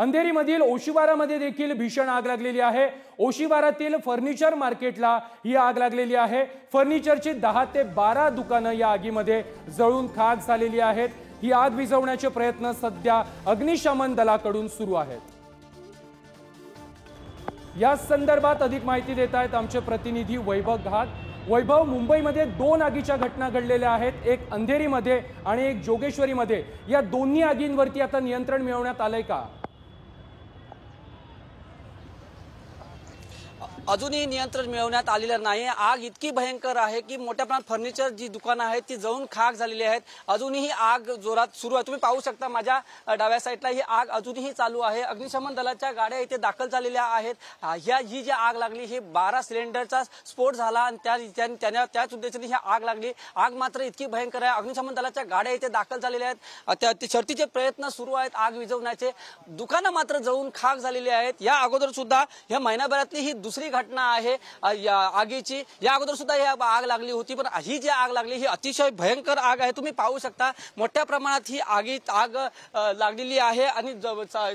अंधेरीमधील ओशिवारामध्ये देखील भीषण आग लागलेली आहे। ओशिवारातील फर्निचर मार्केटला ही आग लागलेली आहे। फर्निचरची 10 ते 12 दुकानं या आगीमध्ये जळून खाक झालेली आहेत। ही आग विझवण्याचे प्रयत्न सध्या अग्निशमन दलाकडून सुरू आहेत। या संदर्भात अधिक माहिती देत आहेत आमचे प्रतिनिधी वैभव घाट। वैभव, मुंबईमध्ये 2 आगीच्या घटना घडलेल्या आहेत, एक अंधेरीमध्ये आणि एक जोगेश्वरीमध्ये। या दोन्ही आगींवरती आता नियंत्रण मिळवण्यात आलंय का? अजूनही नियंत्रण मिळवण्यात आलेलं नाही। आग इतकी भयंकर आहे की मोठ्या प्रमाणात फर्निचर जी दुकानं आहेत ती जळून खाक झालेली आहेत। अजूनही आग जोरात सुरू आहे। तुम्ही पाहू शकता माझ्या डाव्या साईडला ही आग अजूनही चालू आहे। अग्निशमन दलाच्या गाड्या इथे दाखल झालेल्या आहेत। ही जी आग लागली ही 12 सिलेंडरचा स्फोट झाला आणि त्याच उद्देशाने ही आग लागली। आग मात्र इतकी भयंकर आहे। अग्निशमन दलाच्या गाड्या इथे दाखल झालेल्या आहेत। शर्थीचे प्रयत्न सुरू आहेत आग विझवण्याचे। दुकानं मात्र जळून खाक झालेली आहेत। या अगोदर सुद्धा या महिनाभरातली ही दुसरी घटना आहे या आगीची। या अगोदर सुद्धा ही आग लागली होती, पण ही जी आग लागली ही अतिशय भयंकर आग आहे। तुम्ही पाहू शकता मोठ्या प्रमाणात ही आग लागलेली आहे आणि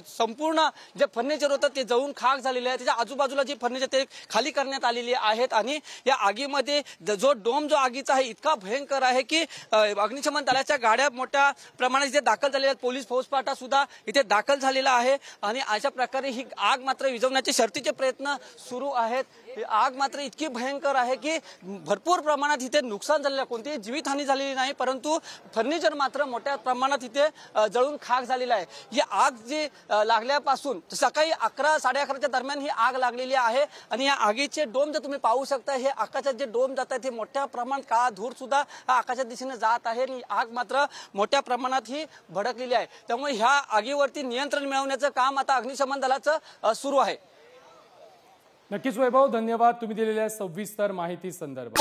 संपूर्ण जे फर्निचर होतं ते जळून खाक झालेले आहे। त्याच्या आजूबाजूला जी फर्निचर ते खाली करण्यात आलेली आहेत आणि या आगीमध्ये जो आगीचा आहे इतका भयंकर आहे की अग्निशमन दलाच्या गाड्या मोठ्या प्रमाणात इथे दाखल झालेल्या आहेत। पोलीस फौजफाटा सुद्धा इथे दाखल झालेला आहे आणि अशा प्रकारे ही आग मात्र विझवण्याचे शर्थीचे प्रयत्न सुरू आहेत। आग मात्र इतकी भयंकर आहे की भरपूर प्रमाणात इथे नुकसान झालेलं आहे। कोणतीही जीवितहानी झालेली नाही, परंतु फर्निचर मात्र मोठ्या प्रमाणात इथे जळून खाक झालेला आहे। ही आग जी लागल्यापासून सकाळी 11 साडे11च्या दरम्यान ही आग लागलेली आहे आणि या आगीचे डोम जर तुम्ही पाहू शकता, हे आकाशात जे डोम जात आहेत हे मोठ्या प्रमाणात काळा धूर सुद्धा आकाशाच्या दिशेने जात आहे आणि आग मात्र मोठ्या प्रमाणात ही भडकलेली आहे। त्यामुळे ह्या आगीवरती नियंत्रण मिळवण्याचं काम आता अग्निशमन दलाचं सुरू आहे। नक्कीच वैभव, धन्यवाद तुम्ही दिलेल्या सविस्तर माहिती संदर्भात।